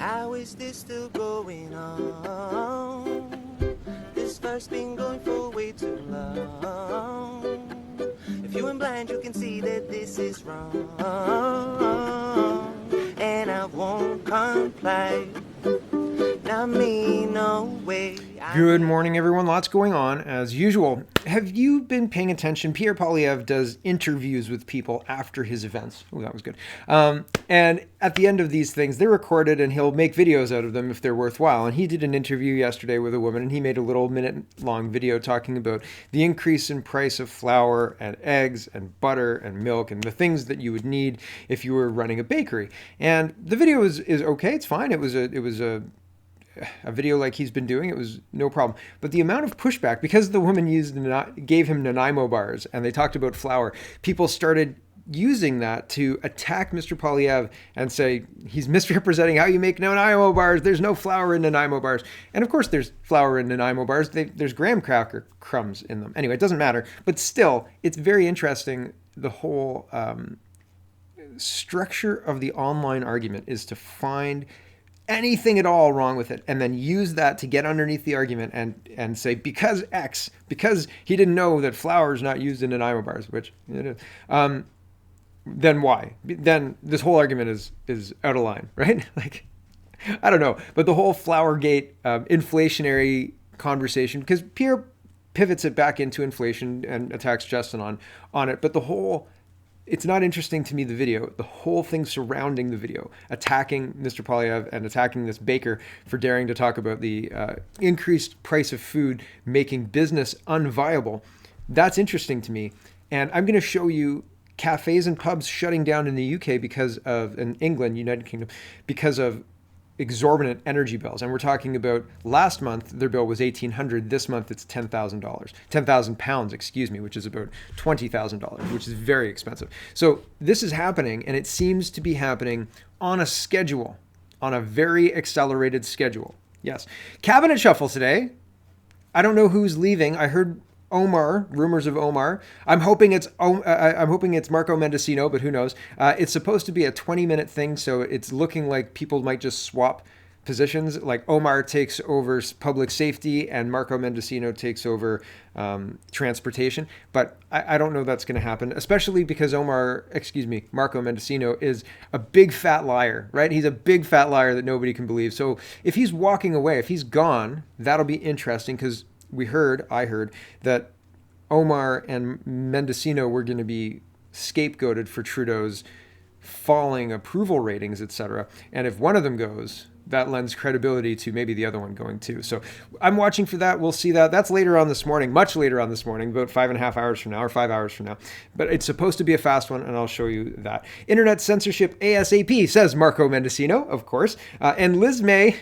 How is this still going on? This verse been going for way too long. If you're blind, you can see that this is wrong. And I won't comply. Not me, no way. Good morning, everyone. Lots going on, as usual. Have you been paying attention? Pierre Poilievre does interviews with people after his events. Oh, that was good. And at the end of these things, they're recorded, and he'll make videos out of them if they're worthwhile. And he did an interview yesterday with a woman, and he made a little minute-long video talking about the increase in price of flour and eggs and butter and milk and the things that you would need if you were running a bakery. And the video is okay. It's fine. It was a video like he's been doing. It was no problem. But the amount of pushback, because the woman gave him Nanaimo bars and they talked about flour, people started using that to attack Mr. Poilievre and say he's misrepresenting how you make Nanaimo bars. There's no flour in Nanaimo bars. And of course there's flour in Nanaimo bars. There's graham cracker crumbs in them. Anyway, it doesn't matter. But still, it's very interesting. The whole structure of the online argument is to find anything at all wrong with it and then use that to get underneath the argument and say because he didn't know that flour is not used in Nanaimo bars, which it is, then why? Then this whole argument is out of line, right? Like, I don't know. But the whole Flourgate inflationary conversation, because Pierre pivots it back into inflation and attacks Justin on it, but it's not interesting to me, the video, the whole thing surrounding the video, attacking Mr. Poilievre and attacking this baker for daring to talk about the increased price of food making business unviable. That's interesting to me. And I'm going to show you cafes and pubs shutting down in the UK in England, United Kingdom, because of exorbitant energy bills. And we're talking about last month, their bill was $1,800. This month, it's £10,000, which is about $20,000, which is very expensive. So this is happening, and it seems to be happening on a schedule, on a very accelerated schedule. Yes. Cabinet shuffle today. I don't know who's leaving. I heard Omar, rumors of Omar. I'm hoping it's Marco Mendocino, but who knows? It's supposed to be a 20-minute thing, so it's looking like people might just swap positions. Like Omar takes over public safety and Marco Mendocino takes over transportation. But I don't know that's going to happen, especially because Marco Mendocino is a big fat liar, right? He's a big fat liar that nobody can believe. So if he's walking away, if he's gone, that'll be interesting, because I heard that Omar and Mendocino were going to be scapegoated for Trudeau's falling approval ratings, etc. And if one of them goes, that lends credibility to maybe the other one going too. So I'm watching for that. We'll see that. That's later on this morning, much later on this morning, about 5.5 hours from now or 5 hours from now. But it's supposed to be a fast one, and I'll show you that. Internet censorship ASAP, says Marco Mendocino, of course. And Liz May...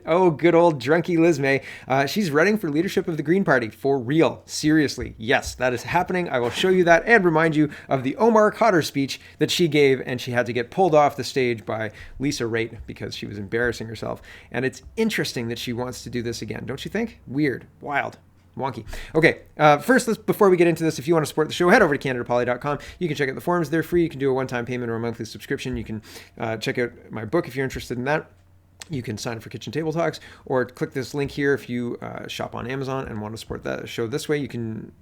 Oh, good old drunky Liz May. She's running for leadership of the Green Party. For real. Seriously. Yes, that is happening. I will show you that and remind you of the Omar Khadr speech that she gave, and she had to get pulled off the stage by Lisa Raitt because she was embarrassing herself. And it's interesting that she wants to do this again, don't you think? Weird. Wild. Wonky. Okay, first, before we get into this, if you want to support the show, head over to CanadaPoly.com. You can check out the forums. They're free. You can do a one-time payment or a monthly subscription. You can check out my book if you're interested in that. You can sign up for Kitchen Table Talks, or click this link here if you shop on Amazon and want to support that show this way. You can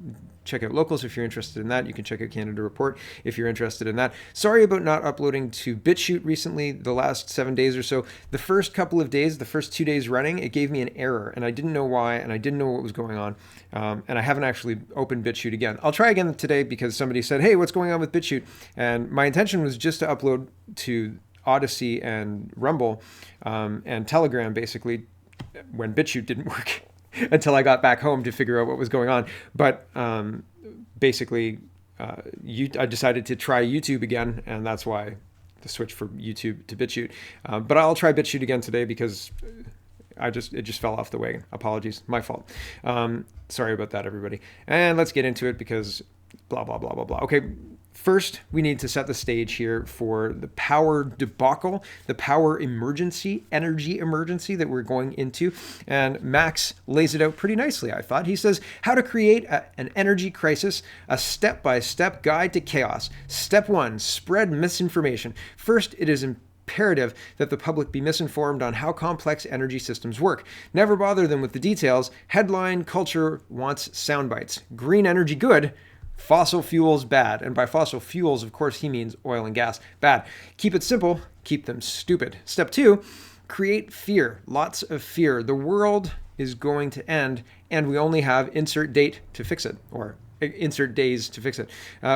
check out Locals if you're interested in that. You can check out Canada Report if you're interested in that. Sorry about not uploading to Bitchute recently, the last 7 days or so. The first couple of days, the first 2 days running, it gave me an error, and I didn't know why, and I didn't know what was going on. And I haven't actually opened Bitchute again. I'll try again today because somebody said, hey, what's going on with Bitchute? And my intention was just to upload to Odyssey and Rumble and Telegram, basically, when Bitchute didn't work until I got back home to figure out what was going on. But basically, I decided to try YouTube again, and that's why the switch from YouTube to Bitchute. But I'll try Bitchute again today because it just fell off the wagon. Apologies, my fault. Sorry about that, everybody. And let's get into it because blah, blah, blah, blah, blah. Okay. First, we need to set the stage here for the power debacle, the power emergency, energy emergency that we're going into. And Max lays it out pretty nicely, I thought. He says, how to create an energy crisis, a step-by-step guide to chaos. Step 1, spread misinformation. First, it is imperative that the public be misinformed on how complex energy systems work. Never bother them with the details. Headline culture wants sound bites. Green energy good, fossil fuels bad. And by fossil fuels, of course, he means oil and gas bad. Keep it simple, keep them stupid. Step 2, create fear. Lots of fear. The world is going to end, and we only have insert date to fix it, or insert days to fix it.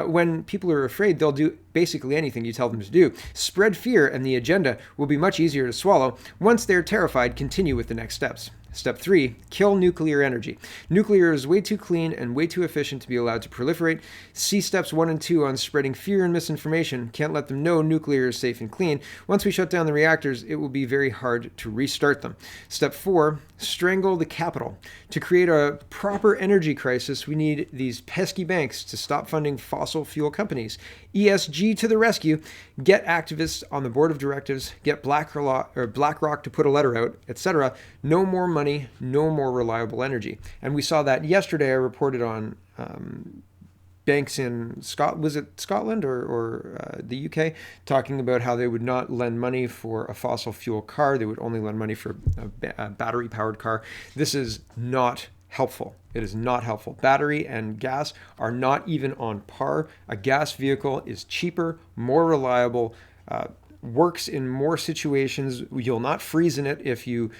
When people are afraid, they'll do basically anything you tell them to do. Spread fear, and the agenda will be much easier to swallow. Once they're terrified, continue with the next steps. Step 3, kill nuclear energy. Nuclear is way too clean and way too efficient to be allowed to proliferate. See steps 1 and 2 on spreading fear and misinformation. Can't let them know nuclear is safe and clean. Once we shut down the reactors, it will be very hard to restart them. Step 4, strangle the capital. To create a proper energy crisis, we need these pesky banks to stop funding fossil fuel companies. ESG to the rescue. Get activists on the board of directors. Get BlackRock to put a letter out, etc. No more money, no more reliable energy. And we saw that yesterday. I reported on banks in Scotland, was it Scotland or the UK, talking about how they would not lend money for a fossil fuel car. They would only lend money for a battery powered car. This is not helpful. It is not helpful. Battery and gas are not even on par. A gas vehicle is cheaper, more reliable, works in more situations. You'll not freeze in it if you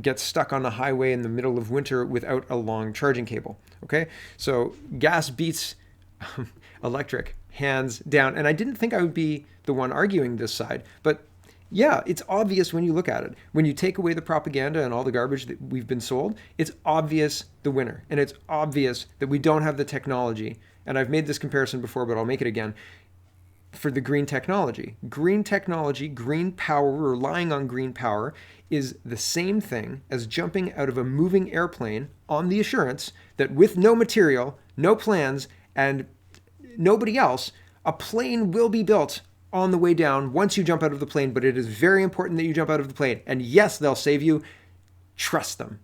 get stuck on the highway in the middle of winter without a long charging cable. Okay, so gas beats electric, hands down. And I didn't think I would be the one arguing this side, but yeah, it's obvious when you look at it. When you take away the propaganda and all the garbage that we've been sold, it's obvious the winner. And it's obvious that we don't have the technology. And I've made this comparison before, but I'll make it again. For the green technology. Green technology, green power, relying on green power is the same thing as jumping out of a moving airplane on the assurance that with no material, no plans, and nobody else, a plane will be built on the way down once you jump out of the plane, but it is very important that you jump out of the plane. And yes, they'll save you. Trust them.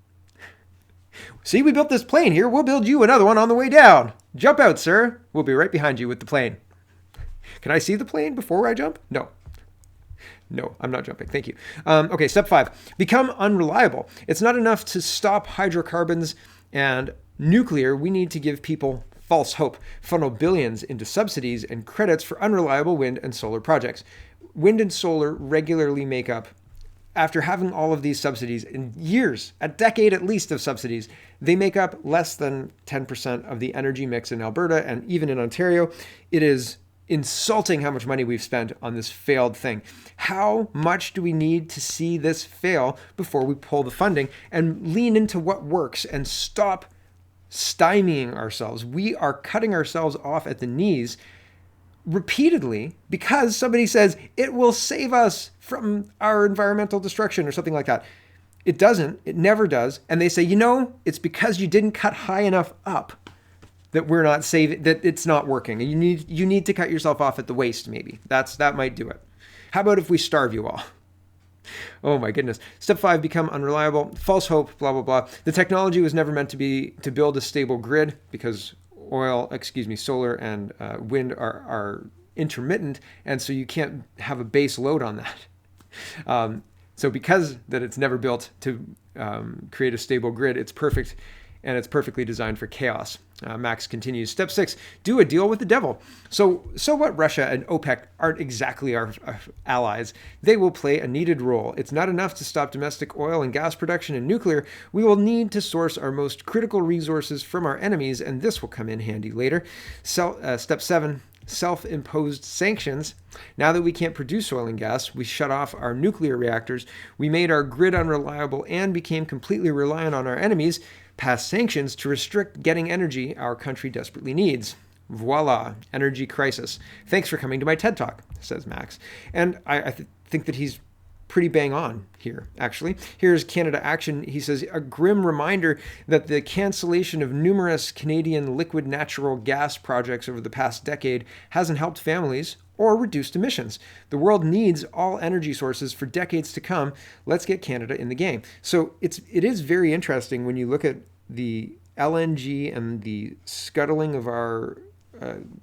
See, we built this plane here. We'll build you another one on the way down. Jump out, sir. We'll be right behind you with the plane. Can I see the plane before I jump? No. No, I'm not jumping. Thank you. Okay, step 5. Become unreliable. It's not enough to stop hydrocarbons and nuclear. We need to give people false hope. Funnel billions into subsidies and credits for unreliable wind and solar projects. Wind and solar regularly make up, after having all of these subsidies in years, a decade at least of subsidies, they make up less than 10% of the energy mix in Alberta and even in Ontario. It is insulting how much money we've spent on this failed thing. How much do we need to see this fail before we pull the funding and lean into what works and stop stymieing ourselves? We are cutting ourselves off at the knees repeatedly because somebody says it will save us from our environmental destruction or something like that. It doesn't. It never does. And they say, it's because you didn't cut high enough up that we're not saving, that it's not working. And you need to cut yourself off at the waist, maybe. That might do it. How about if we starve you all? Oh my goodness. Step 5, become unreliable. False hope, blah, blah, blah. The technology was never meant to build a stable grid because solar and wind are intermittent. And so you can't have a base load on that. So because that it's never built to create a stable grid, it's perfect. And it's perfectly designed for chaos. Max continues. Step 6, do a deal with the devil. So what? Russia and OPEC aren't exactly our allies. They will play a needed role. It's not enough to stop domestic oil and gas production and nuclear. We will need to source our most critical resources from our enemies, and this will come in handy later. Step 7, self-imposed sanctions. Now that we can't produce oil and gas, we shut off our nuclear reactors. We made our grid unreliable and became completely reliant on our enemies. Pass sanctions to restrict getting energy our country desperately needs. Voila, energy crisis. Thanks for coming to my TED Talk, says Max. And I think that he's pretty bang on here, actually. Here's Canada Action. He says, a grim reminder that the cancellation of numerous Canadian liquid natural gas projects over the past decade hasn't helped families or reduced emissions. The world needs all energy sources for decades to come. Let's get Canada in the game. So it is very interesting when you look at the LNG and the scuttling of our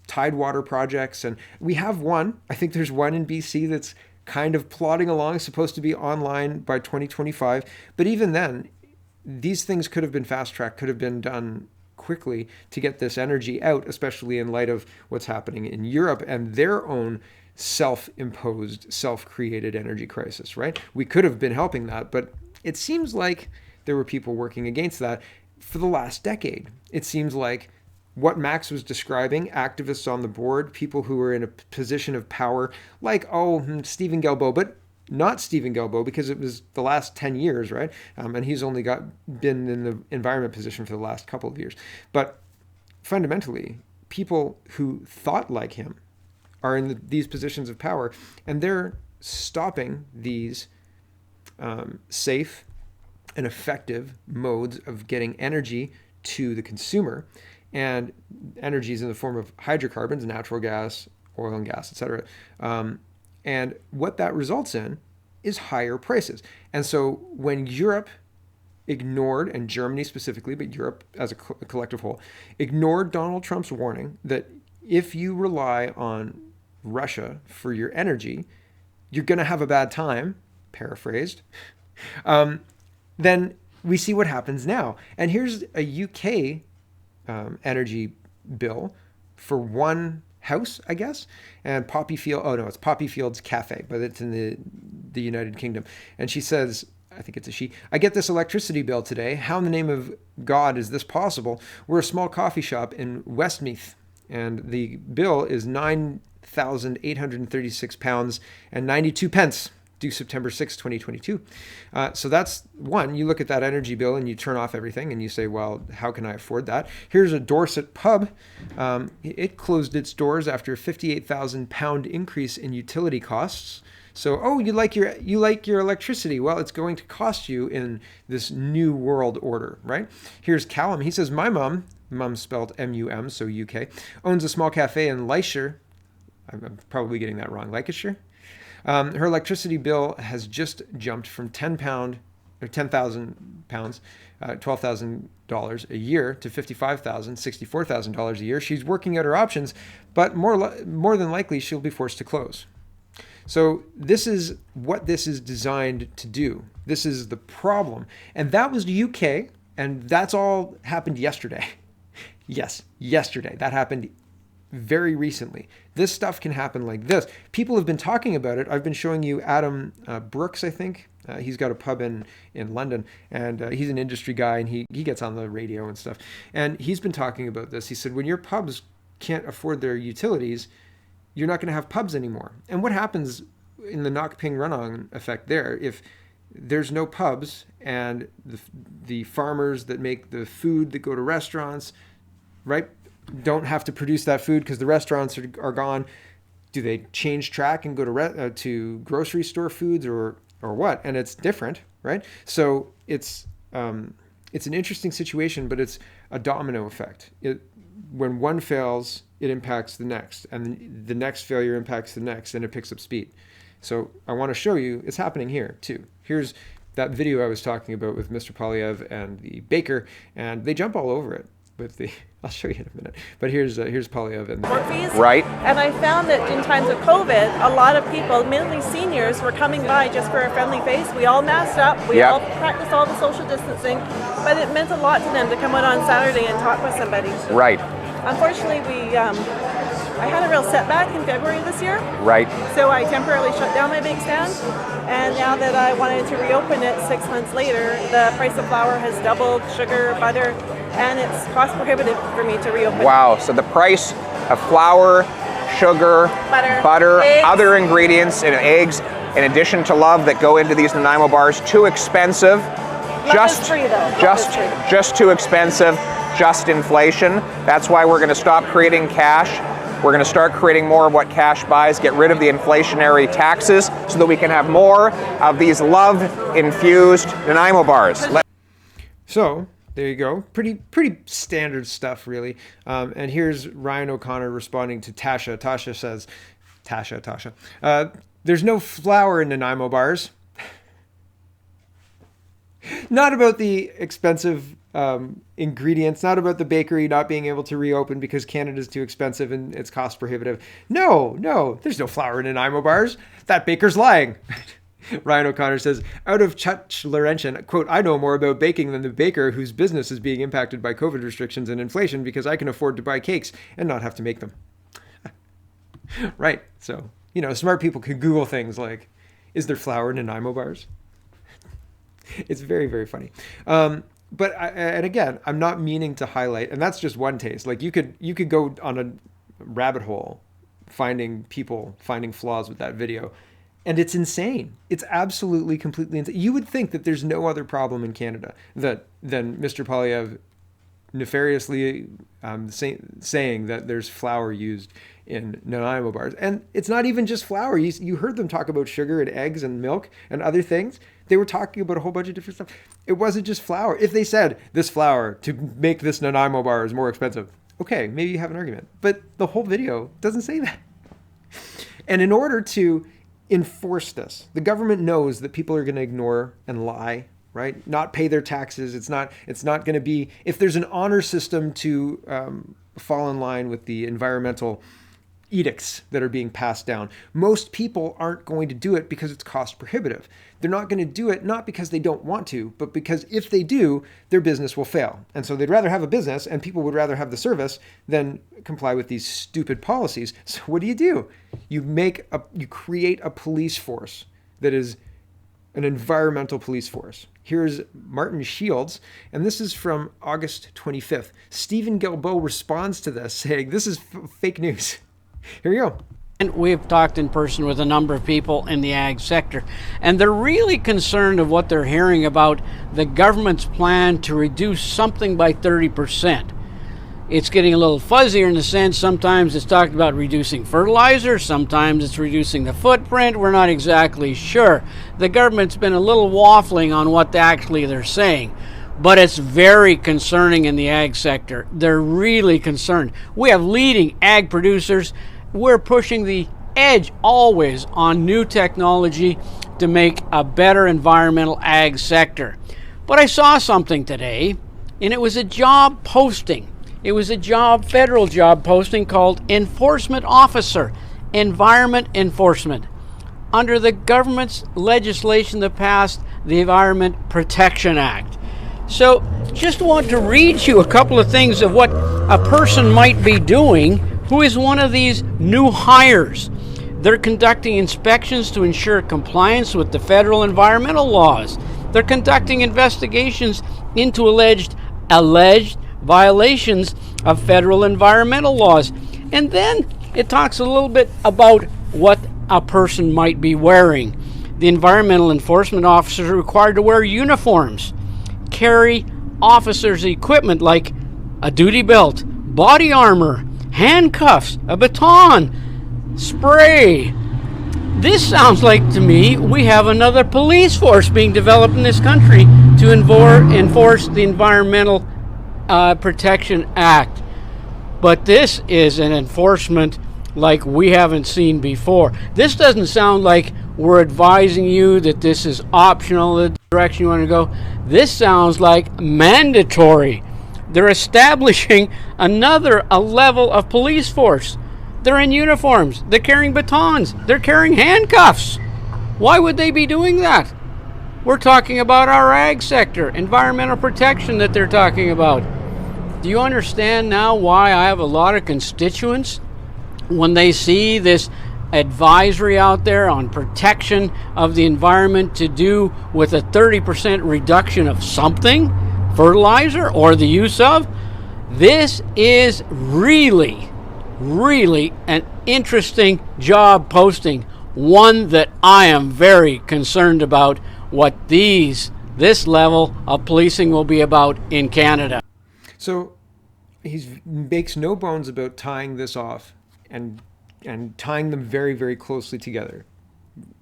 tidewater projects. And we have one. I think there's one in BC that's kind of plodding along, supposed to be online by 2025. But even then, these things could have been fast-tracked, could have been done quickly to get this energy out, especially in light of what's happening in Europe and their own self-imposed, self-created energy crisis, right? We could have been helping that, but it seems like there were people working against that for the last decade. It seems like what Max was describing, activists on the board, people who were in a position of power, like, Stephen Guilbeault, but not Stephen Guilbeault, because it was the last 10 years, right? And he's only been in the environment position for the last couple of years. But fundamentally, people who thought like him are in these positions of power, and they're stopping these safe and effective modes of getting energy to the consumer. And energy is in the form of hydrocarbons, natural gas, oil and gas, etc. And what that results in is higher prices. And so when Europe ignored, and Germany specifically, but Europe as a collective whole, ignored Donald Trump's warning that if you rely on Russia for your energy, you're going to have a bad time, paraphrased, then we see what happens now. And here's a UK energy bill for one house, I guess, and it's Poppy Fields Cafe, but it's in the United Kingdom. And she says, I think it's a she, I get this electricity bill today. How in the name of God is this possible? We're a small coffee shop in Westmeath, and the bill is £9,836 and 92 pence. Due September 6, 2022. So that's one. You look at that energy bill and you turn off everything and you say, well, how can I afford that? Here's a Dorset pub. It closed its doors after a £58,000 increase in utility costs. So, you like your electricity. Well, it's going to cost you in this new world order, right? Here's Callum. He says, my mum spelled M-U-M, so UK, owns a small cafe in Leicester. I'm probably getting that wrong. Leicester? Her electricity bill has just jumped from £10,000, $12,000 a year to $55,000, $64,000 a year. She's working out her options, but more than likely she'll be forced to close. So this is what this is designed to do. This is the problem. And that was the UK, and that's all happened yesterday. Yes, yesterday. That happened very recently. This stuff can happen like this. People have been talking about it. I've been showing you Adam Brooks, I think. He's got a pub in London, and he's an industry guy, and he gets on the radio and stuff. And he's been talking about this. He said, when your pubs can't afford their utilities, you're not going to have pubs anymore. And what happens in the knock-ping-run-on effect there, if there's no pubs and the farmers that make the food that go to restaurants, right, don't have to produce that food because the restaurants are gone, do they change track and go to grocery store foods or what? And it's different, right? So it's an interesting situation, but it's a domino effect. When one fails, it impacts the next, and the next failure impacts the next, and it picks up speed. So I want to show you it's happening here too. Here's that video I was talking about with Mr. Polyev and the baker, and they jump all over it. I'll show you in a minute. But here's Polyev and fees. Right. And I found that in times of COVID, a lot of people, mainly seniors, were coming by just for a friendly face. We all masked up. We all practiced all the social distancing. But it meant a lot to them to come out on Saturday and talk with somebody. Right. Unfortunately, I had a real setback in February this year. Right. So I temporarily shut down my bake stand. And now that I wanted to reopen it 6 months later, the price of flour has doubled, sugar, butter, and it's cost prohibitive for me to reopen. Wow, so the price of flour, sugar, butter, eggs, other ingredients, and eggs, in addition to love that go into these Nanaimo bars, too expensive. Love is free, though. Just too expensive, just inflation. That's why we're going to stop creating cash. We're going to start creating more of what cash buys, get rid of the inflationary taxes so that we can have more of these love-infused Nanaimo bars. So there you go. Pretty standard stuff, really. And here's Ryan O'Connor responding to Tasha. Tasha says, there's no flour in Nanaimo bars. Not about the expensive ingredients, not about the bakery not being able to reopen because Canada's too expensive and it's cost prohibitive. No, there's no flour in Nanaimo bars. That baker's lying. Ryan O'Connor says, out of touch Laurentian, quote, I know more about baking than the baker whose business is being impacted by COVID restrictions and inflation because I can afford to buy cakes and not have to make them. Right. So, smart people could Google things like, is there flour in Nanaimo bars? It's very, very funny. But again, I'm not meaning to highlight, and that's just one taste. Like you could go on a rabbit hole finding flaws with that video. And it's insane. It's absolutely, completely insane. You would think that there's no other problem in Canada than Mr. Poilievre nefariously saying that there's flour used in Nanaimo bars. And it's not even just flour. You heard them talk about sugar and eggs and milk and other things. They were talking about a whole bunch of different stuff. It wasn't just flour. If they said this flour to make this Nanaimo bar is more expensive, okay, maybe you have an argument. But the whole video doesn't say that. And in order to enforce this, the government knows that people are going to ignore and lie, right? Not pay their taxes. It's not going to be, if there's an honor system to fall in line with the environmental edicts that are being passed down, most people aren't going to do it because it's cost prohibitive. They're not going to do it not because they don't want to, but because if they do, their business will fail. And so they'd rather have a business, and people would rather have the service than comply with these stupid policies. So what do? You create a police force that is an environmental police force. Here's Martin Shields, and this is from August 25th. Stephen Guilbeault responds to this saying, this is fake news. Here you go. And we've talked in person with a number of people in the ag sector, and they're really concerned of what they're hearing about the government's plan to reduce something by 30%. It's getting a little fuzzier in the sense sometimes it's talking about reducing fertilizer, sometimes it's reducing the footprint. We're not exactly sure. The government's been a little waffling on what actually they're saying. But it's very concerning in the ag sector. They're really concerned. We have leading ag producers. We're pushing the edge always on new technology to make a better environmental ag sector. But I saw something today, and it was a job posting. It was a federal job posting called Enforcement Officer, Environment Enforcement, under the government's legislation that passed the Environment Protection Act. So just want to read you a couple of things of what a person might be doing who is one of these new hires. They're conducting inspections to ensure compliance with the federal environmental laws. They're conducting investigations into alleged violations of federal environmental laws. And then it talks a little bit about what a person might be wearing. The environmental enforcement officers are required to wear uniforms, carry officers' equipment like a duty belt, body armor, handcuffs, a baton, spray. This sounds like to me we have another police force being developed in this country to enforce the Environmental Protection Act. But this is an enforcement like we haven't seen before. This doesn't sound like we're advising you that this is optional, the direction you want to go. This sounds like mandatory. They're establishing a level of police force. They're in uniforms. They're carrying batons. They're carrying handcuffs. Why would they be doing that? We're talking about our ag sector, environmental protection that they're talking about. Do you understand now why I have a lot of constituents when they see this advisory out there on protection of the environment to do with a 30% reduction of something, fertilizer, or the use of? This is really an interesting job posting, one that I am very concerned about what this level of policing will be about in Canada. So he makes no bones about tying this off and tying them very, very closely together.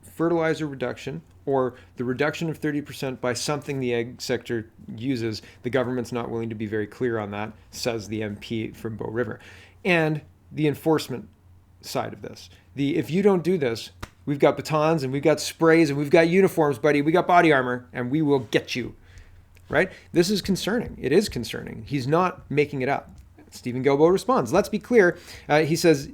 Fertilizer reduction, or the reduction of 30% by something the ag sector uses. The government's not willing to be very clear on that, says the MP from Bow River. And the enforcement side of this. If you don't do this, we've got batons and we've got sprays and we've got uniforms, buddy. We got body armor and we will get you. right? This is concerning. It is concerning. He's not making it up. Stephen Guilbeault responds, let's be clear. He says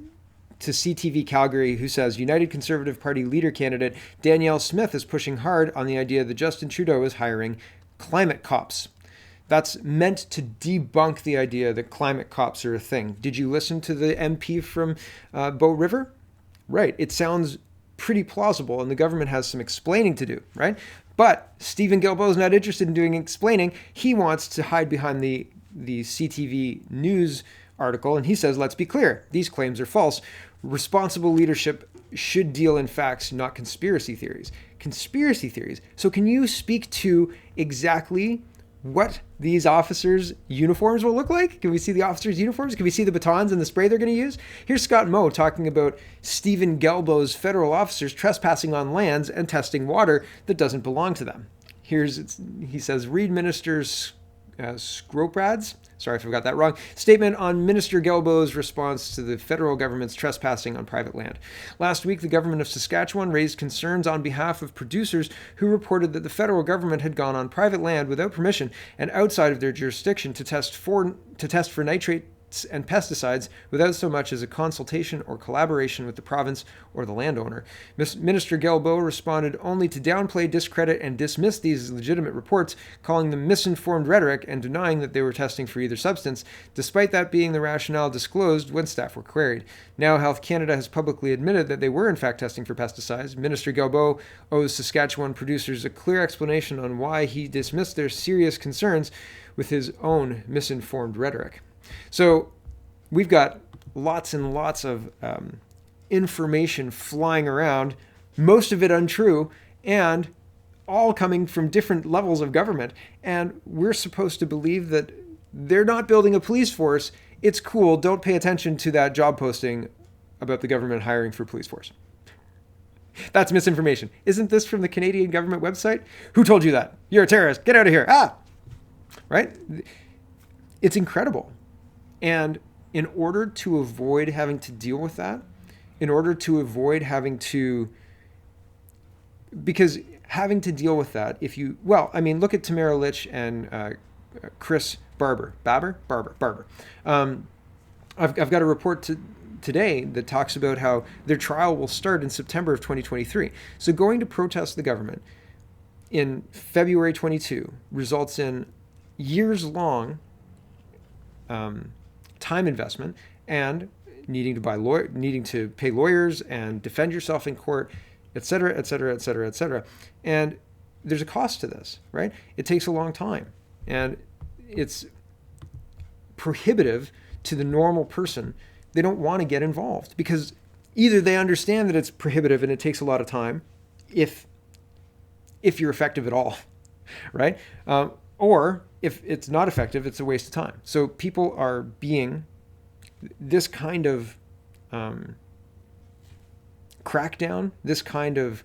to CTV Calgary, who says, United Conservative Party leader candidate Danielle Smith is pushing hard on the idea that Justin Trudeau is hiring climate cops. That's meant to debunk the idea that climate cops are a thing. Did you listen to the MP from Bow River? Right. It sounds pretty plausible, and the government has some explaining to do, right? But Stephen Guilbeault is not interested in doing explaining. He wants to hide behind the CTV News article, and he says, let's be clear, these claims are false. Responsible leadership should deal in facts, not conspiracy theories. Conspiracy theories. So can you speak to exactly what these officers' uniforms will look like? Can we see the officers' uniforms? Can we see the batons and the spray they're going to use? Here's Scott Moe talking about Stephen Guilbeault's federal officers trespassing on lands and testing water that doesn't belong to them. He says, read Minister's Skroprad's, sorry if I got that wrong, statement on Minister Guilbeault's response to the federal government's trespassing on private land. Last week, the government of Saskatchewan raised concerns on behalf of producers who reported that the federal government had gone on private land without permission and outside of their jurisdiction to test for nitrates and pesticides without so much as a consultation or collaboration with the province or the landowner. Minister Guilbeault responded only to downplay, discredit, and dismiss these legitimate reports, calling them misinformed rhetoric and denying that they were testing for either substance, despite that being the rationale disclosed when staff were queried. Now Health Canada has publicly admitted that they were in fact testing for pesticides. Minister Guilbeault owes Saskatchewan producers a clear explanation on why he dismissed their serious concerns with his own misinformed rhetoric. So we've got lots and lots of information flying around, most of it untrue, and all coming from different levels of government. And we're supposed to believe that they're not building a police force. It's cool. Don't pay attention to that job posting about the government hiring for police force. That's misinformation. Isn't this from the Canadian government website? Who told you that? You're a terrorist. Get out of here. Right? It's incredible. And in order to avoid having to deal with that, because having to deal with that, look at Tamara Litch and Chris Barber. I've got a report today that talks about how their trial will start in September of 2023. So going to protest the government in February 22 results in years-long time investment and needing to pay lawyers and defend yourself in court, et cetera, et cetera, et cetera, et cetera. And there's a cost to this, right? It takes a long time, and it's prohibitive to the normal person. They don't want to get involved because either they understand that it's prohibitive and it takes a lot of time, if you're effective at all, right? Or if it's not effective, it's a waste of time. So people are being this kind of crackdown, this kind of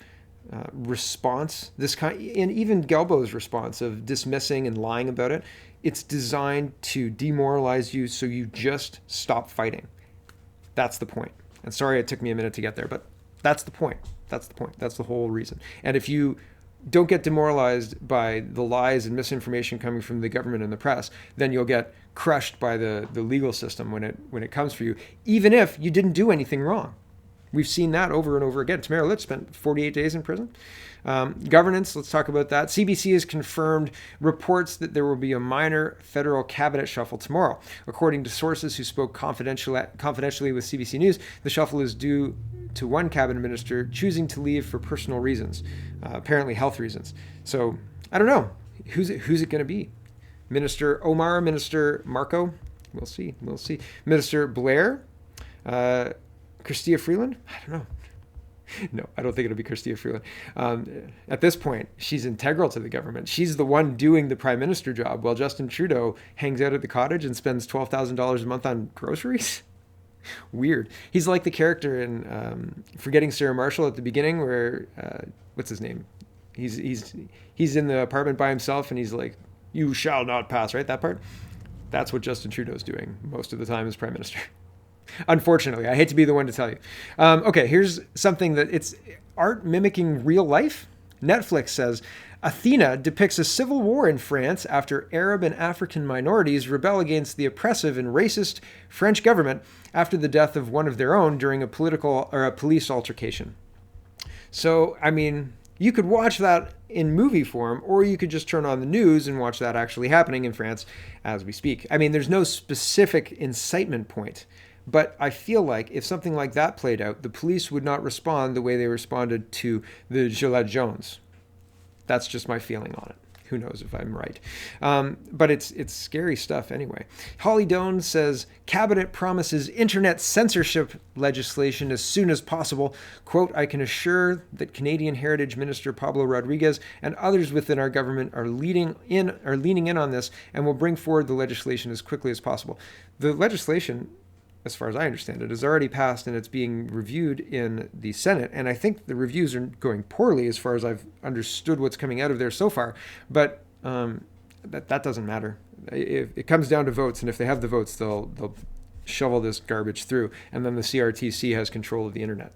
response, and even Guilbeault's response of dismissing and lying about it, it's designed to demoralize you so you just stop fighting. That's the point. And sorry it took me a minute to get there, but that's the point. That's the whole reason. And if you don't get demoralized by the lies and misinformation coming from the government and the press, then you'll get crushed by the legal system when it comes for you, even if you didn't do anything wrong. We've seen that over and over again. Tamara Litch spent 48 days in prison. Governance, let's talk about that. CBC has confirmed reports that there will be a minor federal cabinet shuffle tomorrow. According to sources who spoke confidentially with CBC News, the shuffle is due to one cabinet minister choosing to leave for personal reasons, apparently health reasons. So I don't know. Who's it going to be? Minister Omar, Minister Marco? We'll see. Minister Blair? Chrystia Freeland? I don't know. No, I don't think it'll be Chrystia Freeland. At this point, she's integral to the government. She's the one doing the prime minister job while Justin Trudeau hangs out at the cottage and spends $12,000 a month on groceries. Weird. He's like the character in Forgetting Sarah Marshall at the beginning where, what's his name? He's in the apartment by himself and he's like, "You shall not pass," right? That part? That's what Justin Trudeau's doing most of the time as prime minister. Unfortunately, I hate to be the one to tell you. Okay, here's something that it's art mimicking real life. Netflix says Athena depicts a civil war in France after Arab and African minorities rebel against the oppressive and racist French government after the death of one of their own during a police altercation. So, I mean, you could watch that in movie form, or you could just turn on the news and watch that actually happening in France as we speak. I mean, there's no specific incitement point, but I feel like if something like that played out, the police would not respond the way they responded to the Gilets Jaunes. That's just my feeling on it. Who knows if I'm right. But it's scary stuff anyway. Holly Doan says, Cabinet promises internet censorship legislation as soon as possible. Quote, I can assure that Canadian Heritage Minister Pablo Rodriguez and others within our government are leaning in on this and will bring forward the legislation as quickly as possible. The legislation, as far as I understand it, is already passed and it's being reviewed in the Senate. And I think the reviews are going poorly as far as I've understood what's coming out of there so far. But that doesn't matter. It comes down to votes, and if they have the votes, they'll shovel this garbage through. And then the CRTC has control of the internet.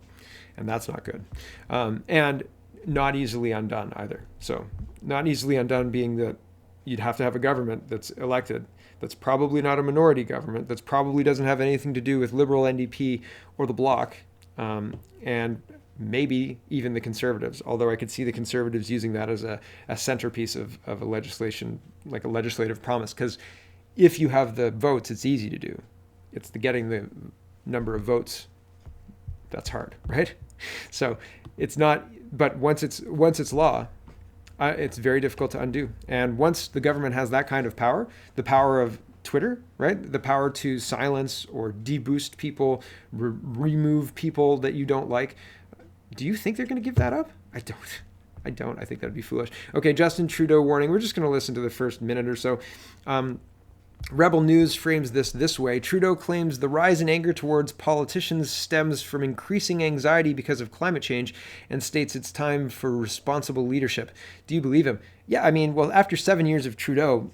And that's not good. And not easily undone either. So not easily undone being that you'd have to have a government that's elected, that's probably not a minority government, that's probably doesn't have anything to do with Liberal, NDP, or the Bloc, and maybe even the Conservatives, although I could see the Conservatives using that as a centerpiece of a legislation, like a legislative promise, because if you have the votes, it's easy to do. It's the getting the number of votes that's hard, right? So it's not, but once it's law, it's very difficult to undo. And once the government has that kind of power, the power of Twitter, right? The power to silence or deboost people, remove people that you don't like. Do you think they're going to give that up? I don't. I think that'd be foolish. Okay, Justin Trudeau warning. We're just going to listen to the first minute or so. Rebel News frames this way. Trudeau claims the rise in anger towards politicians stems from increasing anxiety because of climate change and states it's time for responsible leadership. Do you believe him? Yeah, I mean, well, after 7 years of Trudeau,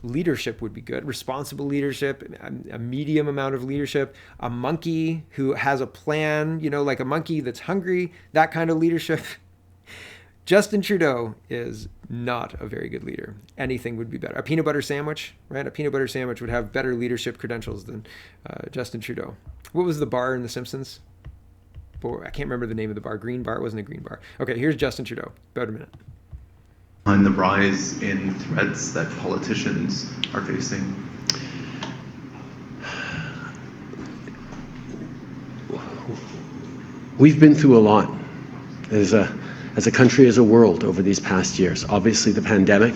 leadership would be good. Responsible leadership, a medium amount of leadership, a monkey who has a plan, like a monkey that's hungry, that kind of leadership. Justin Trudeau is not a very good leader. Anything would be better. A peanut butter sandwich, right? A peanut butter sandwich would have better leadership credentials than Justin Trudeau. What was the bar in The Simpsons? Boy, I can't remember the name of the bar. Green bar? It wasn't a green bar. Okay, here's Justin Trudeau. About a minute. On the rise in threats that politicians are facing. We've been through a lot as a country, as a world over these past years. Obviously the pandemic,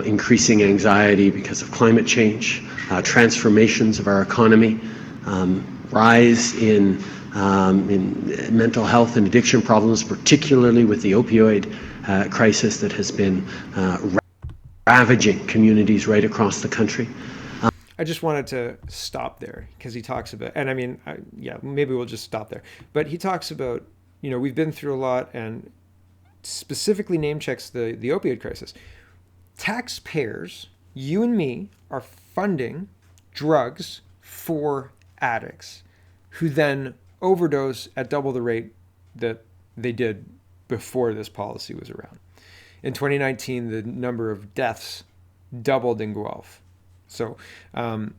increasing anxiety because of climate change, transformations of our economy, rise in mental health and addiction problems, particularly with the opioid crisis that has been ravaging communities right across the country. I just wanted to stop there because he talks about, and I mean, maybe we'll just stop there. But he talks about, we've been through a lot, and specifically name checks the opioid crisis. Taxpayers, you and me, are funding drugs for addicts who then overdose at double the rate that they did before this policy was around. In 2019, the number of deaths doubled in Guelph. So, and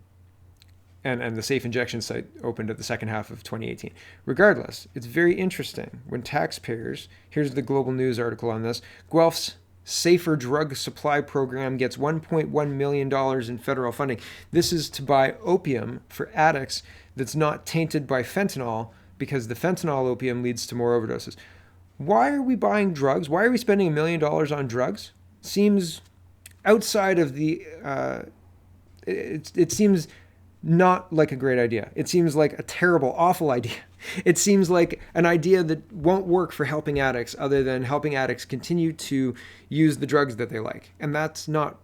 the safe injection site opened at the second half of 2018. Regardless, it's very interesting when taxpayers, here's the Global News article on this, Guelph's Safer Drug Supply Program gets $1.1 million in federal funding. This is to buy opium for addicts that's not tainted by fentanyl, because the fentanyl opium leads to more overdoses. Why are we buying drugs? Why are we spending $1 million on drugs? Seems outside of the... It seems not like a great idea. It seems like a terrible, awful idea. It seems like an idea that won't work for helping addicts, other than helping addicts continue to use the drugs that they like. And that's not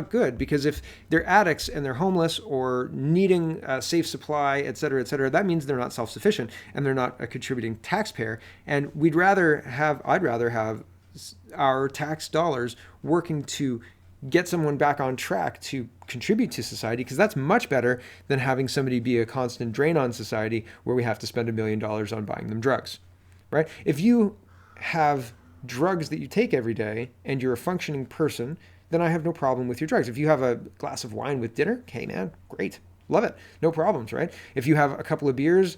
good, because if they're addicts and they're homeless or needing a safe supply, et cetera, that means they're not self-sufficient and they're not a contributing taxpayer. And I'd rather have our tax dollars working to get someone back on track to contribute to society, because that's much better than having somebody be a constant drain on society where we have to spend $1 million on buying them drugs, right? If you have drugs that you take every day and you're a functioning person, then I have no problem with your drugs. If you have a glass of wine with dinner, hey man, great. Love it. No problems, right? If you have a couple of beers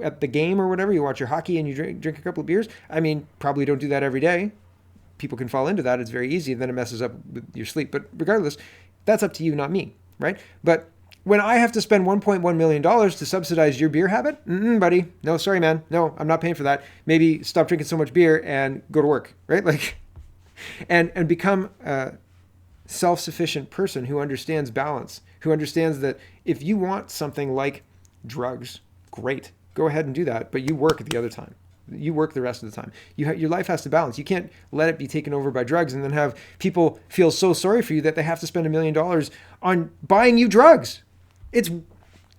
at the game or whatever, you watch your hockey and you drink a couple of beers, I mean, probably don't do that every day. People can fall into that. It's very easy. And then it messes up with your sleep. But regardless, that's up to you, not me, right? But when I have to spend $1.1 million to subsidize your beer habit, buddy, no, sorry, man. No, I'm not paying for that. Maybe stop drinking so much beer and go to work, right? Like, and become a self-sufficient person who understands balance, who understands that if you want something like drugs, great, go ahead and do that. But you work the other time. You work the rest of the time. Your life has to balance. You can't let it be taken over by drugs and then have people feel so sorry for you that they have to spend $1 million on buying you drugs. It's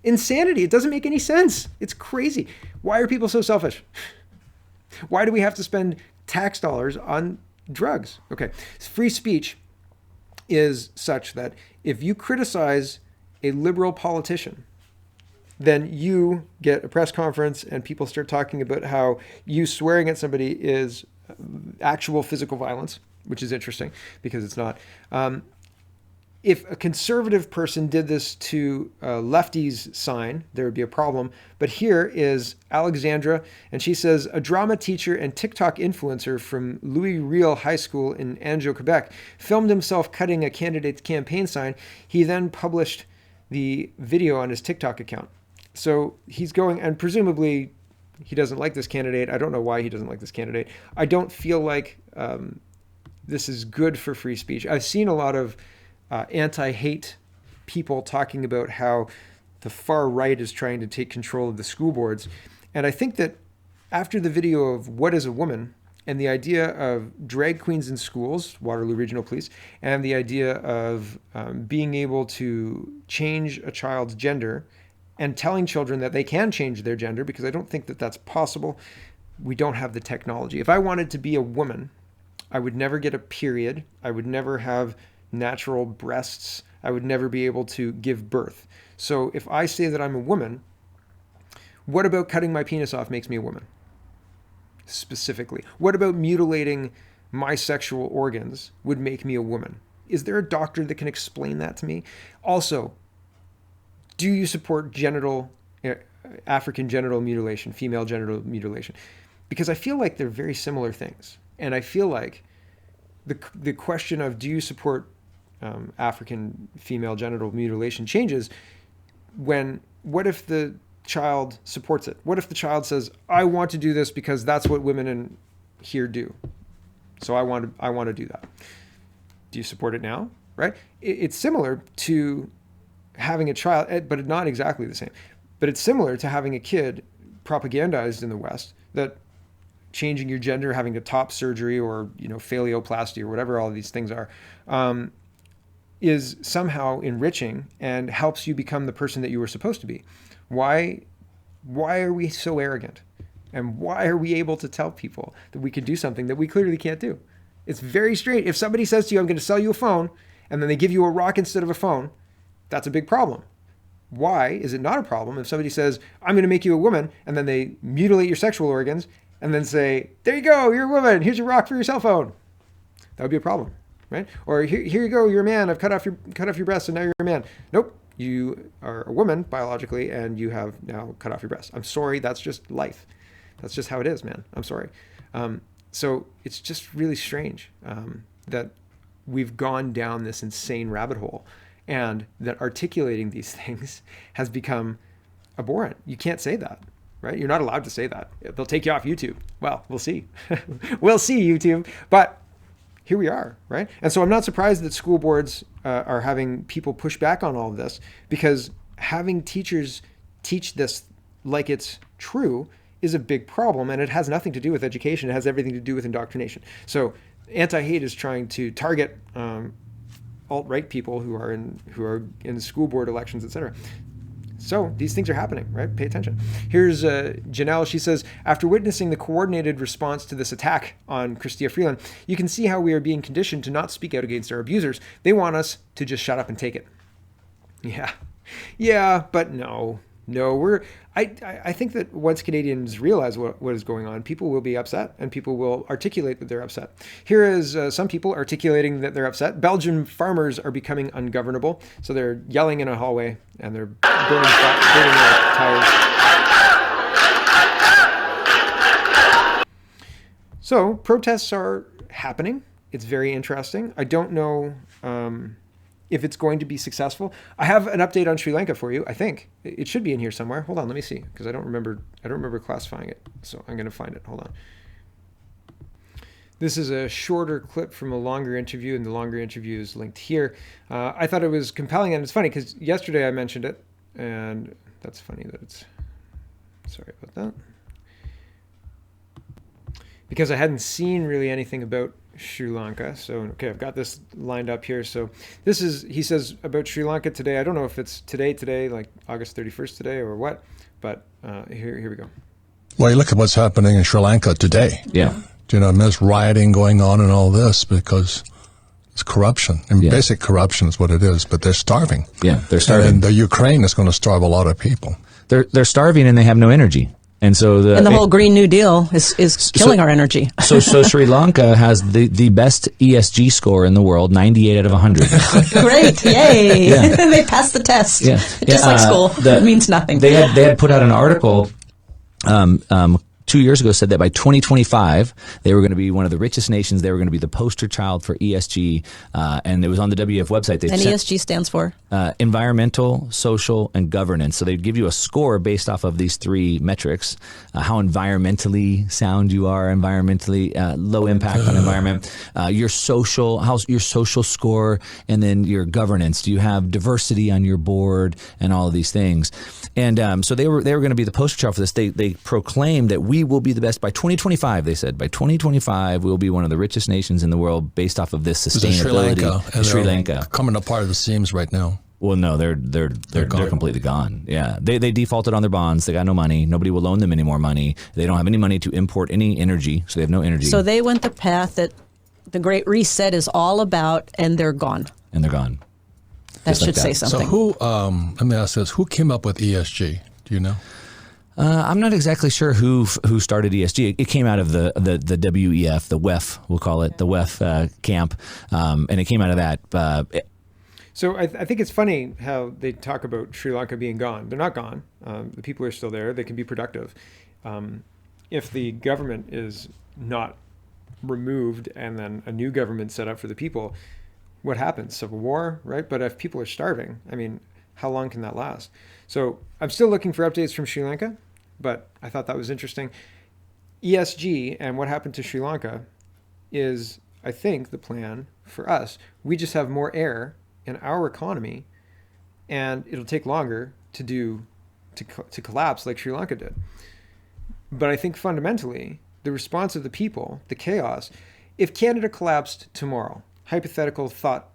insanity. It doesn't make any sense. It's crazy. Why are people so selfish? Why do we have to spend tax dollars on drugs? Okay, free speech is such that if you criticize a liberal politician, then you get a press conference and people start talking about how you swearing at somebody is actual physical violence, which is interesting because it's not. If a conservative person did this to a lefty's sign, there would be a problem. But here is Alexandra, and she says, a drama teacher and TikTok influencer from Louis Riel High School in Anjou, Quebec, filmed himself cutting a candidate's campaign sign. He then published the video on his TikTok account. So he's going, and presumably he doesn't like this candidate. I don't know why he doesn't like this candidate. I don't feel like this is good for free speech. I've seen a lot of anti-hate people talking about how the far right is trying to take control of the school boards. And I think that after the video of What is a Woman and the idea of drag queens in schools, Waterloo Regional Police, and the idea of being able to change a child's gender and telling children that they can change their gender, because I don't think that that's possible. We don't have the technology. If I wanted to be a woman, I would never get a period. I would never have natural breasts. I would never be able to give birth. So if I say that I'm a woman, what about cutting my penis off makes me a woman? Specifically. What about mutilating my sexual organs would make me a woman? Is there a doctor that can explain that to me? Also, do you support African genital mutilation, female genital mutilation? Because I feel like they're very similar things. And I feel like the question of do you support African female genital mutilation changes when, what if the child supports it? What if the child says, I want to do this because that's what women in here do. So I want to do that. Do you support it now? Right? It's similar to having a child, but not exactly the same. But it's similar to having a kid propagandized in the West that changing your gender, having a top surgery or, phalloplasty or whatever all of these things are, is somehow enriching and helps you become the person that you were supposed to be. Why are we so arrogant? And why are we able to tell people that we could do something that we clearly can't do? It's very strange. If somebody says to you, I'm going to sell you a phone, and then they give you a rock instead of a phone, that's a big problem. Why is it not a problem if somebody says, I'm going to make you a woman, and then they mutilate your sexual organs, and then say, there you go, you're a woman, here's your rock for your cell phone? That would be a problem, right? Or here you go, you're a man, I've cut off your breasts, and now you're a man. Nope, you are a woman biologically, and you have now cut off your breasts. I'm sorry, that's just life. That's just how it is, man. I'm sorry. So it's just really strange that we've gone down this insane rabbit hole, and that articulating these things has become abhorrent. You can't say that, right? You're not allowed to say that. They'll take you off YouTube. Well, we'll see. We'll see, YouTube. But here we are, right? And so I'm not surprised that school boards are having people push back on all of this, because having teachers teach this like it's true is a big problem, and it has nothing to do with education. It has everything to do with indoctrination. So anti-hate is trying to target alt-right people who are in school board elections, etc. So these things are happening, right? Pay attention. Here's Janelle. She says, after witnessing the coordinated response to this attack on Chrystia Freeland, you can see how we are being conditioned to not speak out against our abusers. They want us to just shut up and take it. Yeah, but no. No, I think that once Canadians realize what is going on, people will be upset and people will articulate that they're upset. Here is some people articulating that they're upset. Belgian farmers are becoming ungovernable. So they're yelling in a hallway and they're burning their tires. So protests are happening. It's very interesting. I don't know if it's going to be successful. I have an update on Sri Lanka for you. I think it should be in here somewhere. Hold on, let me see, because I don't remember classifying it. So I'm going to find it. Hold on. This is a shorter clip from a longer interview, and the longer interview is linked here. I thought it was compelling, and it's funny because yesterday I mentioned it, and that's funny that it's. Sorry about that. Because I hadn't seen really anything about Sri Lanka. So, okay, I've got this lined up here. So this is, he says about Sri Lanka today. I don't know if it's today, like August 31st today or what, but here we go. Well, you look at what's happening in Sri Lanka today. Yeah. You know, there's rioting going on and all this because it's corruption. And basic corruption is what it is, but they're starving. Yeah, they're starving. And the Ukraine is going to starve a lot of people. They're starving and they have no energy. And so the whole Green New Deal is killing our energy. So Sri Lanka has the best ESG score in the world, 98 out of 100. Great, yay! Yeah. They passed the test. Yeah. Just like school, it means nothing. They had put out an article 2 years ago, said that by 2025 they were going to be one of the richest nations. They were going to be the poster child for ESG, and it was on the WF website. And ESG stands for environmental, social, and governance. So they'd give you a score based off of these three metrics: how environmentally sound you are, environmentally low impact on environment, your social score, and then your governance. Do you have diversity on your board, and all of these things? And so they were going to be the poster child for this. They proclaimed that we will be the best by 2025. They said by 2025 we'll be one of the richest nations in the world based off of this sustainability. Sri Lanka coming apart at the seams right now. Well, no, they're completely gone. Yeah, they defaulted on their bonds. They got no money. Nobody will loan them any more money. They don't have any money to import any energy, so they have no energy. So they went the path that the Great Reset is all about, and they're gone. And they're gone. That should say something. So who? Let me ask this: who came up with ESG? Do you know? I'm not exactly sure who started ESG. It came out of the WEF, the WEF, we'll call it, the WEF camp, and it came out of that. So I think it's funny how they talk about Sri Lanka being gone. They're not gone. The people are still there. They can be productive. If the government is not removed and then a new government set up for the people, what happens? Civil war, right? But if people are starving, I mean, how long can that last? So I'm still looking for updates from Sri Lanka, but I thought that was interesting. ESG and what happened to Sri Lanka is, I think, the plan for us. We just have more air in our economy, and it'll take longer to collapse like Sri Lanka did. But I think fundamentally, the response of the people, the chaos, if Canada collapsed tomorrow, hypothetical thought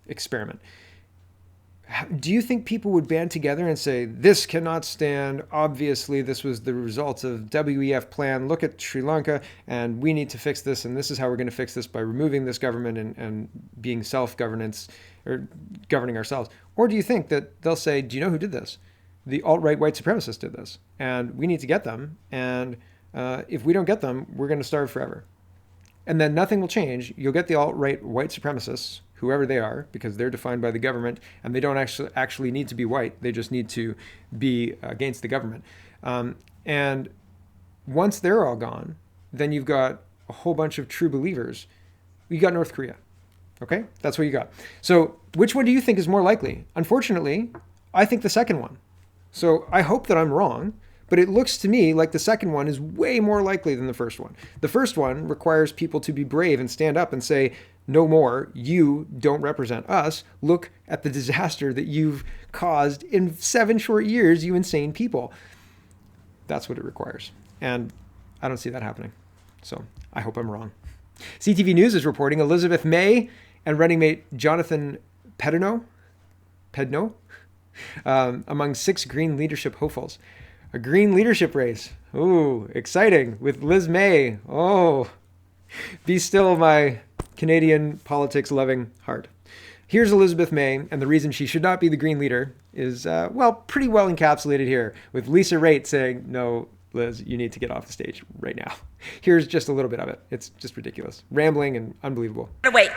experiment, do you think people would band together and say, this cannot stand, obviously this was the result of WEF plan, look at Sri Lanka, and we need to fix this, and this is how we're going to fix this by removing this government and being self-governance, or governing ourselves? Or do you think that they'll say, do you know who did this? The alt-right white supremacists did this, and we need to get them, and if we don't get them, we're going to starve forever. And then nothing will change. You'll get the alt-right white supremacists, whoever they are, because they're defined by the government, and they don't actually need to be white. They just need to be against the government. And once they're all gone, then you've got a whole bunch of true believers. You got North Korea. Okay? That's what you got. So which one do you think is more likely? Unfortunately, I think the second one. So I hope that I'm wrong, but it looks to me like the second one is way more likely than the first one. The first one requires people to be brave and stand up and say, no more, you don't represent us. Look at the disaster that you've caused in 7 short years, you insane people. That's what it requires. And I don't see that happening. So I hope I'm wrong. CTV News is reporting Elizabeth May and running mate Jonathan Pedno, among 6 Green leadership hopefuls. A Green leadership race. Ooh, exciting. With Liz May. Oh, be still, my Canadian politics loving heart. Here's Elizabeth May, and the reason she should not be the Green leader is, pretty well encapsulated here with Lisa Raitt saying, no, Liz, you need to get off the stage right now. Here's just a little bit of it. It's just ridiculous. Rambling and unbelievable. Wait,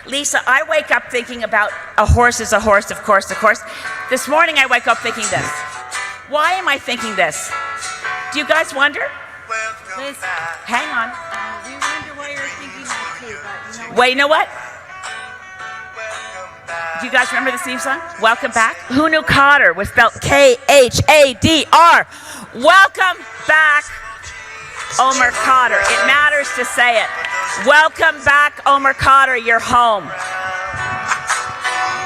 Lisa, I wake up thinking about a horse is a horse, of course. This morning I wake up thinking this. Why am I thinking this? Do you guys wonder? Liz, hang on. We wonder why you're thinking that too, but you know. Wait, you know what? Do you guys remember the theme song? Welcome back. Who knew Cotter was spelled K-H-A-D-R? Welcome back, Omer Cotter. It matters to say it. Welcome back, Omer Cotter. You're home.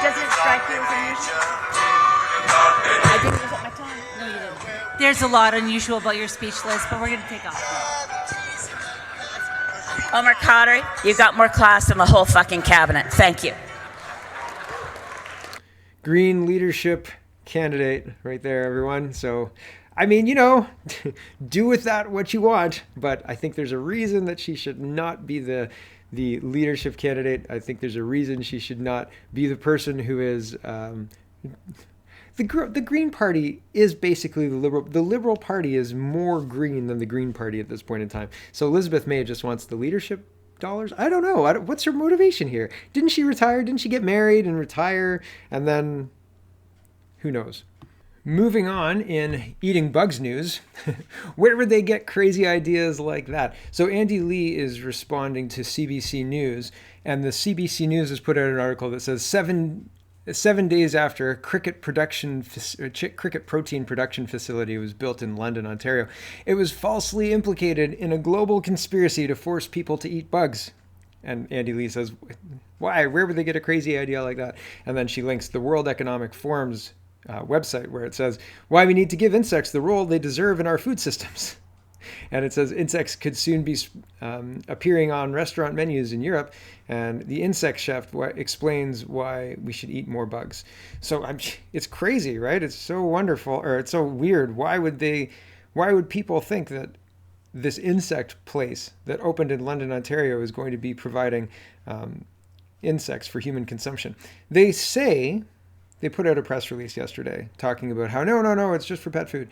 Doesn't it strike you as unusual? I didn't use up my time. No, you didn't. There's a lot unusual about your speech, Liz, but we're going to take off. Omer Cotter, you got more class than the whole fucking cabinet. Thank you. Green leadership candidate right there, everyone. So, I mean, do with that what you want, but I think there's a reason that she should not be the leadership candidate. I think there's a reason she should not be the person who is the Green Party is basically the Liberal. The Liberal Party is more green than the Green Party at this point in time. So Elizabeth May just wants the leadership dollars. I don't know. What's her motivation here? Didn't she retire? Didn't she get married and retire? And then who knows? Moving on in eating bugs news, where would they get crazy ideas like that? So Andy Lee is responding to CBC News, and the CBC News has put out an article that says 7 days after a cricket protein production facility was built in London, Ontario, it was falsely implicated in a global conspiracy to force people to eat bugs. And Andy Lee says, why? Where would they get a crazy idea like that? And then she links the World Economic Forum's website where it says why we need to give insects the role they deserve in our food systems. And it says insects could soon be appearing on restaurant menus in Europe, and the insect chef explains why we should eat more bugs. So it's crazy, right? It's so wonderful, or it's so weird. Why would people think that this insect place that opened in London, Ontario is going to be providing insects for human consumption? They put out a press release yesterday talking about how no, it's just for pet food.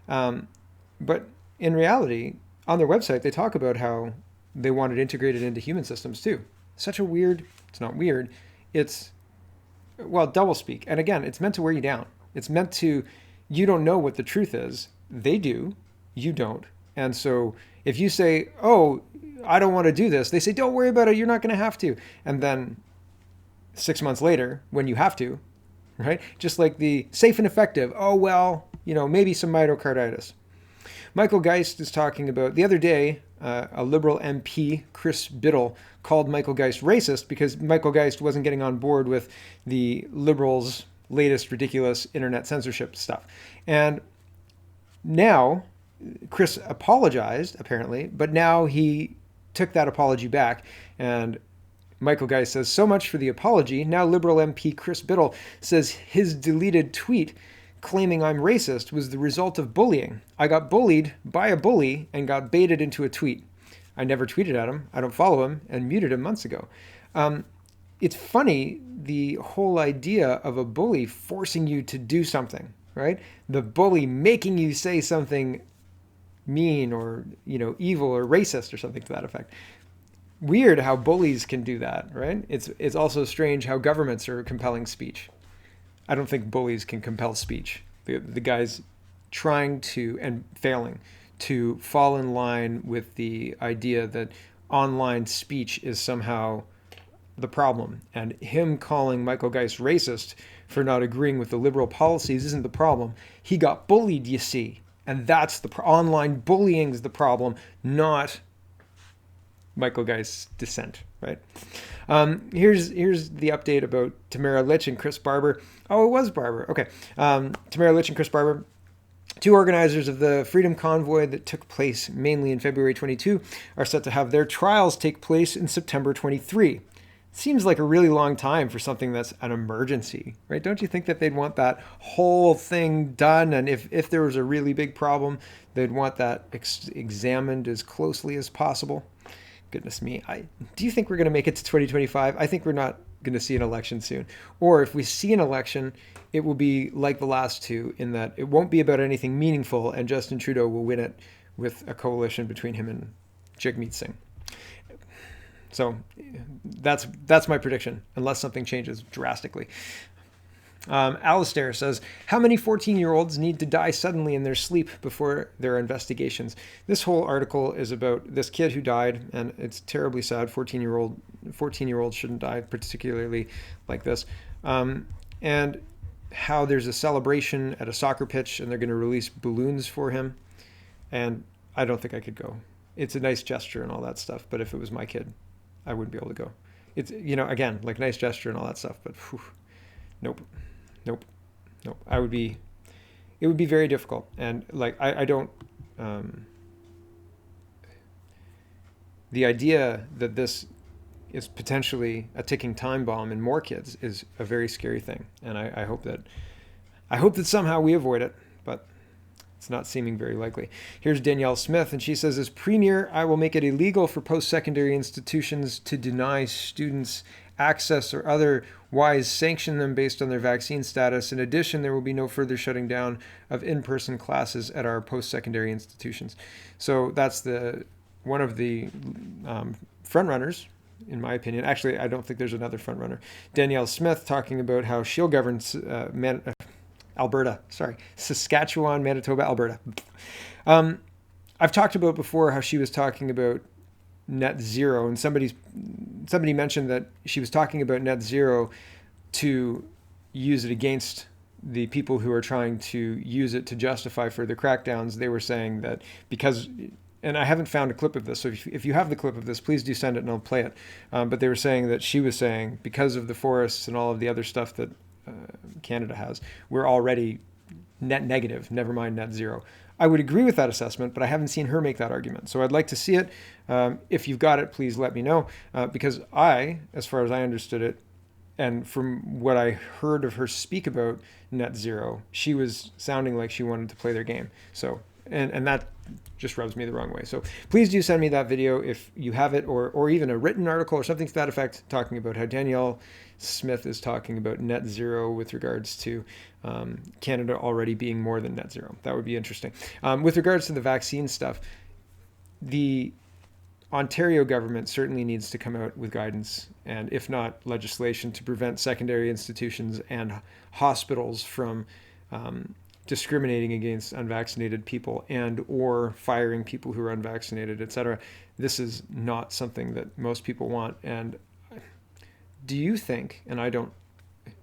But in reality, on their website, they talk about how they want it integrated into human systems too. It's not weird. It's, doublespeak. And again, it's meant to wear you down. It's meant to, you don't know what the truth is. They do. You don't. And so if you say, oh, I don't want to do this, they say, don't worry about it. You're not going to have to. And then 6 months later, when you have to, right? Just like the safe and effective. Oh, maybe some myocarditis. Michael Geist is talking about, the other day, a Liberal MP, Chris Biddle, called Michael Geist racist because Michael Geist wasn't getting on board with the Liberals' latest ridiculous internet censorship stuff. And now, Chris apologized, apparently, but now he took that apology back, and Michael Geist says, so much for the apology. Now Liberal MP Chris Biddle says his deleted tweet claiming I'm racist was the result of bullying. I got bullied by a bully and got baited into a tweet. I never tweeted at him. I don't follow him, and muted him months ago. It's funny, the whole idea of a bully forcing you to do something, right? The bully making you say something mean or, evil or racist or something to that effect. Weird how bullies can do that, right? It's also strange how governments are compelling speech. I don't think bullies can compel speech. The guys trying to, and failing, to fall in line with the idea that online speech is somehow the problem. And him calling Michael Geist racist for not agreeing with the Liberal policies isn't the problem. He got bullied, you see. And that's online bullying is the problem, not Michael Geist's dissent, right? Here's the update about Tamara Lich and Chris Barber. Oh, it was Barber. Okay. Tamara Lich and Chris Barber, two organizers of the Freedom Convoy that took place mainly in February 22, are set to have their trials take place in September 23. Seems like a really long time for something that's an emergency, right? Don't you think that they'd want that whole thing done? And if there was a really big problem, they'd want that examined as closely as possible. Goodness me. Do you think we're going to make it to 2025? I think we're not going to see an election soon. Or if we see an election, it will be like the last two in that it won't be about anything meaningful, and Justin Trudeau will win it with a coalition between him and Jagmeet Singh. So that's my prediction, unless something changes drastically. Alistair says, how many 14-year-olds need to die suddenly in their sleep before there are investigations? This whole article is about this kid who died, and it's terribly sad. 14-year-olds shouldn't die, particularly like this. And how there's a celebration at a soccer pitch, and they're going to release balloons for him. And I don't think I could go. It's a nice gesture and all that stuff, but if it was my kid, I wouldn't be able to go. It's, again, like nice gesture and all that stuff, but nope. It would be very difficult. And like, I don't, the idea that this is potentially a ticking time bomb in more kids is a very scary thing. And I hope that somehow we avoid it, but it's not seeming very likely. Here's Danielle Smith, and she says, as Premier, I will make it illegal for post-secondary institutions to deny students access or otherwise sanction them based on their vaccine status. In addition, there will be no further shutting down of in-person classes at our post-secondary institutions. So that's one of the front-runners, in my opinion. Actually, I don't think there's another front-runner. Danielle Smith talking about how she'll govern Saskatchewan, Manitoba, Alberta. I've talked about before how she was talking about net zero, and somebody mentioned that she was talking about net zero to use it against the people who are trying to use it to justify further crackdowns. They were saying that because, and I haven't found a clip of this, so if you have the clip of this, please do send it and I'll play it. But they were saying that she was saying because of the forests and all of the other stuff that Canada has, we're already net negative, never mind net zero. I would agree with that assessment, but I haven't seen her make that argument. So I'd like to see it. If you've got it, please let me know. Because as far as I understood it, and from what I heard of her speak about net zero, she was sounding like she wanted to play their game. So, and that just rubs me the wrong way. So please do send me that video if you have it, or even a written article or something to that effect, talking about how Danielle Smith is talking about net zero with regards to Canada already being more than net zero. That would be interesting. With regards to the vaccine stuff, the Ontario government certainly needs to come out with guidance, and if not legislation, to prevent secondary institutions and hospitals from discriminating against unvaccinated people and or firing people who are unvaccinated, etc. This is not something that most people want. And do you think, and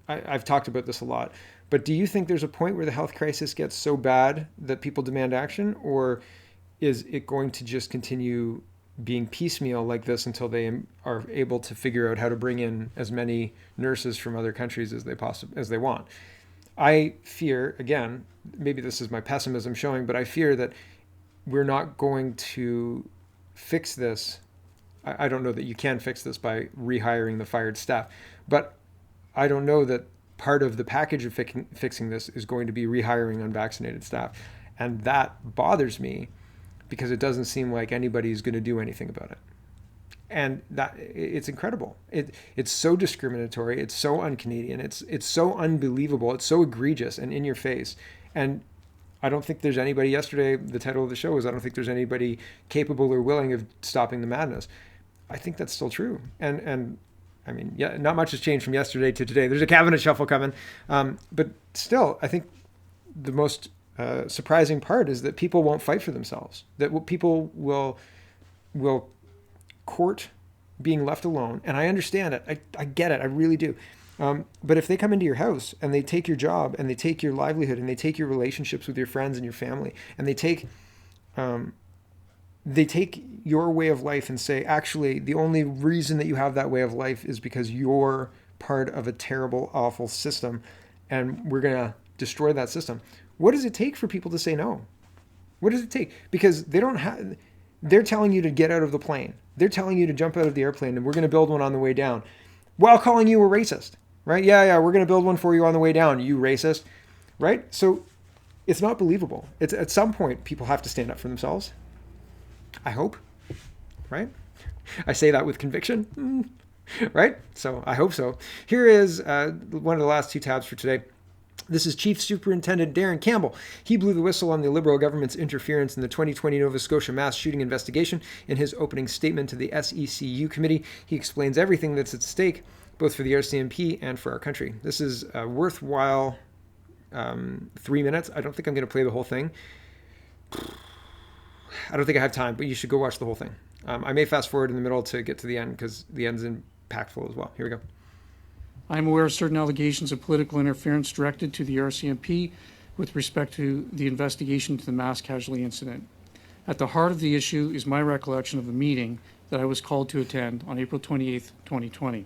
I've talked about this a lot, but do you think there's a point where the health crisis gets so bad that people demand action, or is it going to just continue being piecemeal like this until they are able to figure out how to bring in as many nurses from other countries as they want? I fear, again, maybe this is my pessimism showing, but I fear that we're not going to fix this. I don't know that you can fix this by rehiring the fired staff, but I don't know that part of the package of fixing this is going to be rehiring unvaccinated staff. And that bothers me because it doesn't seem like anybody's going to do anything about it. And that it's incredible. It's so discriminatory. It's so un-Canadian. It's so unbelievable. It's so egregious and in your face. And I don't think there's anybody, yesterday, the title of the show was, I don't think there's anybody capable or willing of stopping the madness. I think that's still true. And I mean, yeah, not much has changed from yesterday to today. There's a cabinet shuffle coming. But still, I think the most surprising part is that people won't fight for themselves, that people will court being left alone. And I understand it. I get it. I really do. But if they come into your house and they take your job and they take your livelihood and they take your relationships with your friends and your family, and they take your way of life and say, actually, the only reason that you have that way of life is because you're part of a terrible, awful system, and we're going to destroy that system. What does it take for people to say no? What does it take? Because they're telling you to get out of the plane. They're telling you to jump out of the airplane, and we're going to build one on the way down, while calling you a racist, right? Yeah, we're going to build one for you on the way down, you racist, right? So it's not believable. It's at some point, people have to stand up for themselves. I hope, right? I say that with conviction. right? So I hope so. Here is one of the last two tabs for today. This is Chief Superintendent Darren Campbell. He blew the whistle on the Liberal government's interference in the 2020 Nova Scotia mass shooting investigation. In his opening statement to the SECU committee, he explains everything that's at stake, both for the RCMP and for our country. This is a worthwhile 3 minutes. I don't think I'm going to play the whole thing. I don't think I have time, but you should go watch the whole thing. I may fast forward in the middle to get to the end because the end's impactful as well. Here we go. I am aware of certain allegations of political interference directed to the RCMP with respect to the investigation into the mass casualty incident. At the heart of the issue is my recollection of a meeting that I was called to attend on April 28, 2020.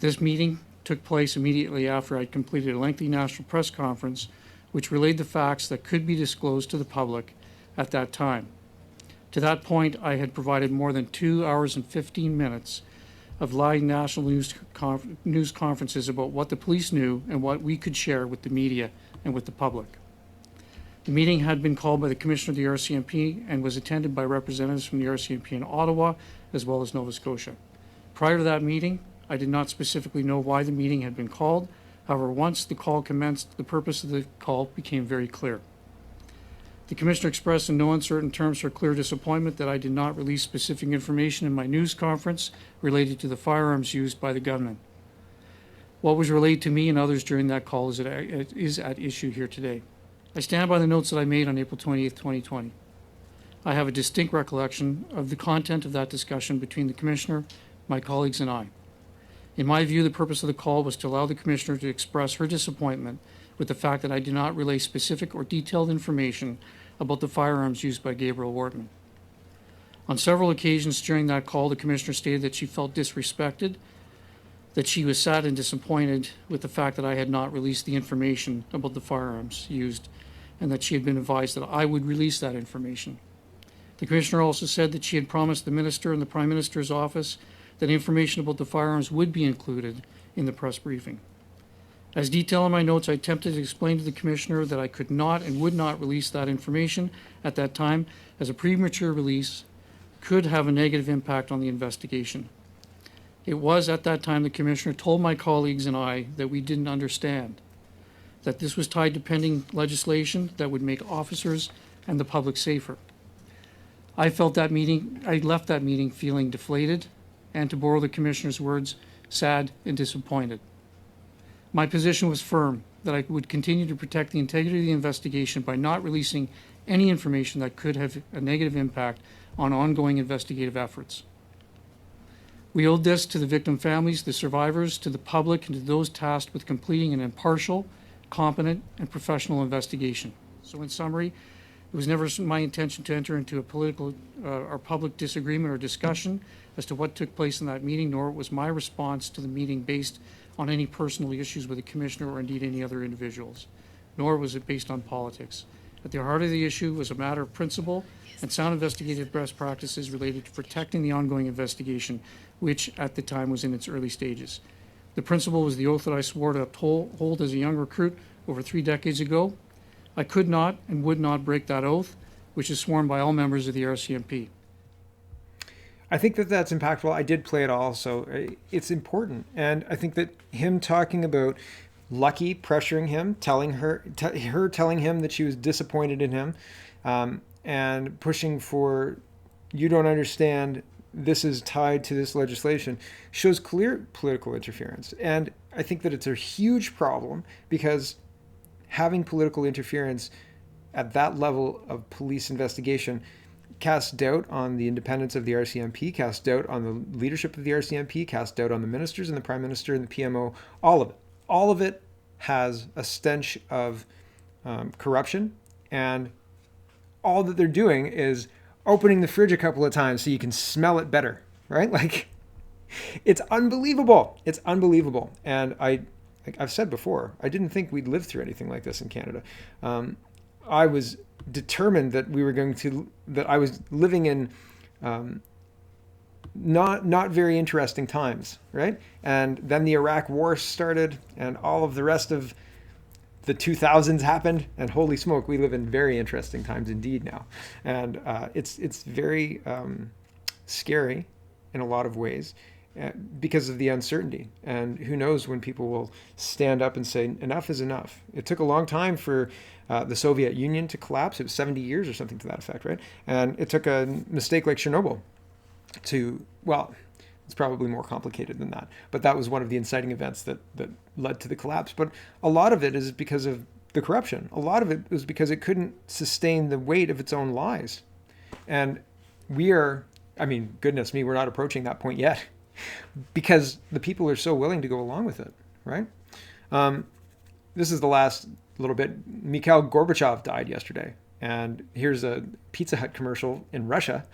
This meeting took place immediately after I completed a lengthy national press conference which relayed the facts that could be disclosed to the public at that time. To that point, I had provided more than 2 hours and 15 minutes of live national news conferences about what the police knew and what we could share with the media and with the public. The meeting had been called by the Commissioner of the RCMP and was attended by representatives from the RCMP in Ottawa as well as Nova Scotia. Prior to that meeting, I did not specifically know why the meeting had been called. However, once the call commenced, the purpose of the call became very clear. The Commissioner expressed in no uncertain terms her clear disappointment that I did not release specific information in my news conference related to the firearms used by the gunman. What was relayed to me and others during that call is at issue here today. I stand by the notes that I made on April 28, 2020. I have a distinct recollection of the content of that discussion between the Commissioner, my colleagues, and I. In my view, the purpose of the call was to allow the Commissioner to express her disappointment with the fact that I did not relay specific or detailed information about the firearms used by Gabriel Wortman. On several occasions during that call, the Commissioner stated that she felt disrespected, that she was sad and disappointed with the fact that I had not released the information about the firearms used, and that she had been advised that I would release that information. The Commissioner also said that she had promised the Minister and the Prime Minister's office that information about the firearms would be included in the press briefing. As detailed in my notes, I attempted to explain to the Commissioner that I could not and would not release that information at that time, as a premature release could have a negative impact on the investigation. It was at that time the Commissioner told my colleagues and I that we didn't understand, that this was tied to pending legislation that would make officers and the public safer. I left that meeting feeling deflated and, to borrow the Commissioner's words, sad and disappointed. My position was firm that I would continue to protect the integrity of the investigation by not releasing any information that could have a negative impact on ongoing investigative efforts. We owed this to the victim families, the survivors, to the public, and to those tasked with completing an impartial, competent, and professional investigation. So in summary, it was never my intention to enter into a political or public disagreement or discussion as to what took place in that meeting, nor was my response to the meeting based on any personal issues with the Commissioner or indeed any other individuals, nor was it based on politics. At the heart of the issue was a matter of principle and sound investigative best practices related to protecting the ongoing investigation, which at the time was in its early stages. The principle was the oath that I swore to uphold as a young recruit over 3 decades ago. I could not and would not break that oath, which is sworn by all members of the RCMP. I think that that's impactful. I did play it all, so it's important. And I think that him talking about Lucky pressuring him, telling her telling him that she was disappointed in him, and pushing for, you don't understand, this is tied to this legislation, shows clear political interference. And I think that it's a huge problem because having political interference at that level of police investigation casts doubt on the independence of the RCMP, casts doubt on the leadership of the RCMP, casts doubt on the ministers and the Prime Minister and the PMO, all of it. All of it has a stench of corruption, and all that they're doing is opening the fridge a couple of times so you can smell it better, right? Like, it's unbelievable. It's unbelievable. And like I've said before, I didn't think we'd live through anything like this in Canada. I was determined that that I was living in not very interesting times, right? And then the Iraq War started, and all of the rest of the 2000s happened, and holy smoke, we live in very interesting times indeed now. And it's very scary in a lot of ways. because of the uncertainty. And who knows when people will stand up and say, enough is enough. It took a long time for the Soviet Union to collapse. It was 70 years or something to that effect, right? And it took a mistake like Chernobyl to, well, it's probably more complicated than that. But that was one of the inciting events that led to the collapse. But a lot of it is because of the corruption. A lot of it was because it couldn't sustain the weight of its own lies. And we are, I mean, goodness me, we're not approaching that point yet because the people are so willing to go along with it, right? This is the last little bit. Mikhail Gorbachev died yesterday. And here's a Pizza Hut commercial in Russia.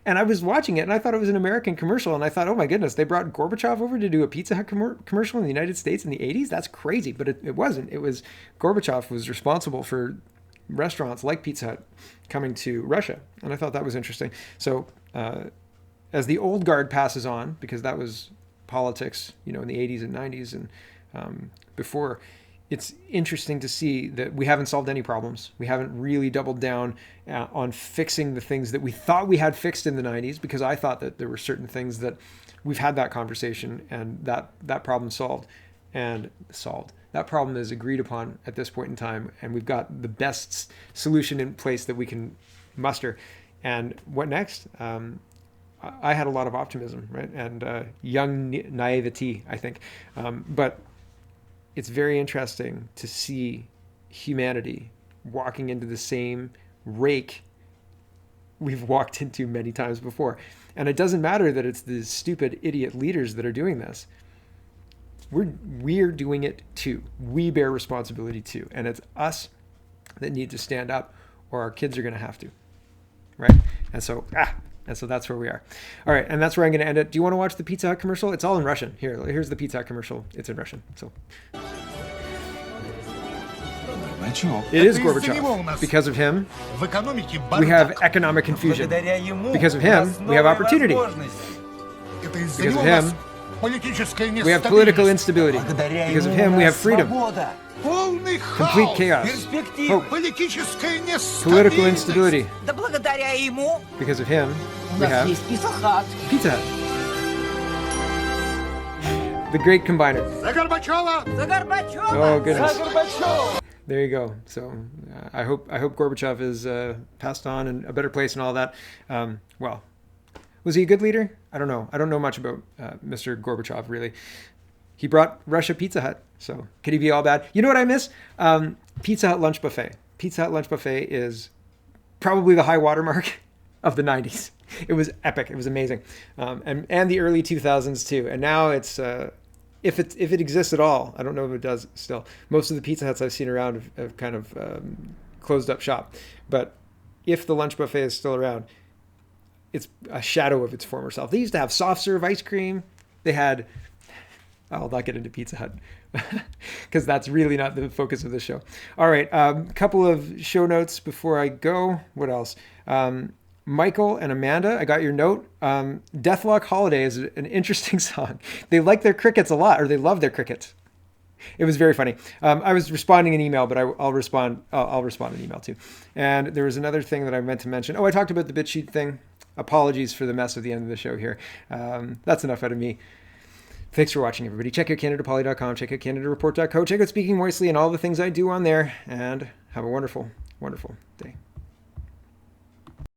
And I was watching it and I thought it was an American commercial. And I thought, oh my goodness, they brought Gorbachev over to do a Pizza Hut commercial in the United States in the 80s? That's crazy. But it wasn't. It was Gorbachev was responsible for restaurants like Pizza Hut coming to Russia. And I thought that was interesting. So as the old guard passes on, because that was politics, you know, in the 80s and 90s and before, it's interesting to see that we haven't solved any problems. We haven't really doubled down on fixing the things that we thought we had fixed in the 90s, because I thought that there were certain things that we've had that conversation and that problem solved. That problem is agreed upon at this point in time, and we've got the best solution in place that we can muster. And what next? I had a lot of optimism, right? And young naivety, I think. But it's very interesting to see humanity walking into the same rake we've walked into many times before. And it doesn't matter that it's the stupid idiot leaders that are doing this. We're doing it too. We bear responsibility too. And it's us that need to stand up, or our kids are going to have to, right? And so that's where we are. All right, and that's where I'm going to end it. Do you want to watch the Pizza Hut commercial? It's all in Russian. Here's the Pizza Hut commercial. It's in Russian. So it is Gorbachev. Because of him, we have economic confusion. Because of him, we have opportunity. Because of him, we have political instability. Because of him, we have freedom. Complete chaos. Hope. Political instability. Because of him, we have Pizza Hut. The great combiner. Oh, goodness. There you go. So I hope Gorbachev is passed on in a better place and all that. Well, was he a good leader? I don't know. I don't know much about Mr. Gorbachev, really. He brought Russia Pizza Hut. So could he be all bad? You know what I miss? Pizza Hut lunch buffet. Pizza Hut lunch buffet is probably the high watermark of the 90s. It was epic. It was amazing. And the early 2000s too. And now it's, if it exists at all, I don't know if it does still. Most of the Pizza Huts I've seen around have kind of closed up shop. But if the lunch buffet is still around, it's a shadow of its former self. They used to have soft serve ice cream. They had, I'll not get into Pizza Hut because that's really not the focus of the show. All right, couple of show notes before I go. What else? Michael and Amanda, I got your note. Deathlock Holiday is an interesting song. They like their crickets a lot, or they love their crickets. It was very funny. I was responding in email, but I'll respond in email too. And there was another thing that I meant to mention. Oh, I talked about the Bitchute thing. Apologies for the mess at the end of the show here. That's enough out of me. Thanks for watching, everybody. Check out CanadaPoly.com. Check out CanadaReport.co. Check out Speaking Moistly and all the things I do on there. And have a wonderful, wonderful day.